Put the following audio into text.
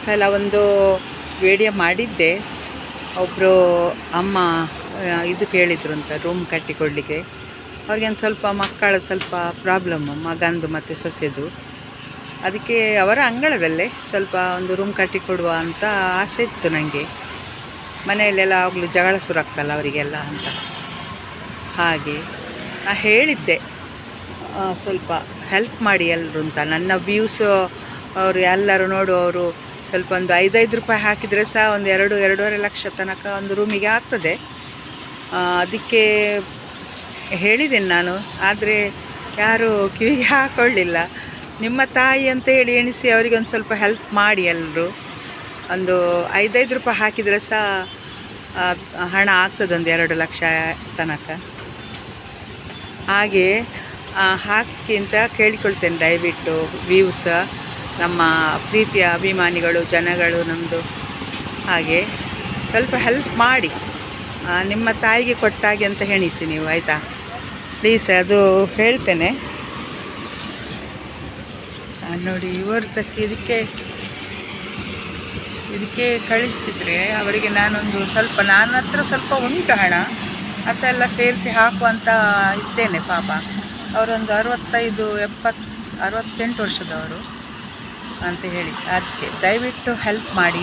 ಸಲ ಒಂದು ವಿಡಿಯೋ ಮಾಡಿದ್ದೆ. ಒಬ್ಬರು ಅಮ್ಮ ಇದು ಕೇಳಿದ್ರು ಅಂತ ರೂಮ್ ಕಟ್ಟಿಕೊಡಲಿಕ್ಕೆ. ಅವ್ರಿಗೊಂದು ಸ್ವಲ್ಪ ಮಕ್ಕಳ ಸ್ವಲ್ಪ ಪ್ರಾಬ್ಲಮ್ಮು, ಮಗಂದು ಮತ್ತು ಸೊಸೆದು. ಅದಕ್ಕೆ ಅವರ ಅಂಗಳದಲ್ಲೇ ಸ್ವಲ್ಪ ಒಂದು ರೂಮ್ ಕಟ್ಟಿಕೊಡುವ ಅಂತ ಆಸೆ ಇತ್ತು ನನಗೆ. ಮನೆಯಲ್ಲೆಲ್ಲ ಆಗಲೂ ಜಗಳ ಶುರುವಾಗ್ತಲ್ಲ ಅವರಿಗೆಲ್ಲ ಅಂತ. ಹಾಗೆ ನಾ ಹೇಳಿದ್ದೆ ಸ್ವಲ್ಪ ಹೆಲ್ಪ್ ಮಾಡಿ ಎಲ್ಲರೂ ಅಂತ. ನನ್ನ ವ್ಯೂಸು ಅವರು ಎಲ್ಲರೂ ನೋಡುವವರು ಸ್ವಲ್ಪ ಒಂದು 5-5 ರೂಪಾಯಿ ಹಾಕಿದರೆ ಸಹ ಒಂದು 2-2.5 ಲಕ್ಷ ತನಕ ಒಂದು ರೂಮಿಗೆ ಆಗ್ತದೆ. ಅದಕ್ಕೆ ಹೇಳಿದ್ದೇನೆ ನಾನು. ಆದರೆ ಯಾರೂ ಕಿವಿಗೆ ಹಾಕ್ಕೊಳ್ಳಿಲ್ಲ. ನಿಮ್ಮ ತಾಯಿ ಅಂತ ಹೇಳಿ ಎಣಿಸಿ ಅವರಿಗೊಂದು ಸ್ವಲ್ಪ ಹೆಲ್ಪ್ ಮಾಡಿ ಎಲ್ಲರೂ. ಒಂದು 5-5 ರೂಪಾಯಿ ಹಾಕಿದರೆ ಸಹ ಹಣ ಆಗ್ತದೆ, ಒಂದು 2 ಲಕ್ಷ ತನಕ. ಹಾಗೆ ಹಾಕಿ ಅಂತ ಕೇಳಿಕೊಳ್ತೇನೆ. ದಯವಿಟ್ಟು ವ್ಯೂಸ್, ನಮ್ಮ ಪ್ರೀತಿಯ ಅಭಿಮಾನಿಗಳು, ಜನಗಳು ನಮ್ಮದು, ಹಾಗೆ ಸ್ವಲ್ಪ ಹೆಲ್ಪ್ ಮಾಡಿ. ನಿಮ್ಮ ತಾಯಿಗೆ ಕೊಟ್ಟಾಗೆ ಅಂತ ಎಣಿಸಿ ನೀವು, ಆಯಿತಾ? ಪ್ಲೀಸ್, ಅದು ಹೇಳ್ತೇನೆ. ನೋಡಿ, ಇವರದಕ್ಕೆ ಇದಕ್ಕೆ ಕಳಿಸಿದರೆ ಅವರಿಗೆ ನಾನೊಂದು ಸ್ವಲ್ಪ, ನನ್ನ ಹತ್ರ ಸ್ವಲ್ಪ ಉಂಟು ಹಣ, ಅಸೆಲ್ಲ ಸೇರಿಸಿ ಹಾಕುವಂತ ಇದ್ದೇನೆ. ಪಾಪ ಅವರೊಂದು 65-68 ವರ್ಷದವರು ಅಂತ ಹೇಳಿ. ಅದಕ್ಕೆ ದಯವಿಟ್ಟು ಹೆಲ್ಪ್ ಮಾಡಿ.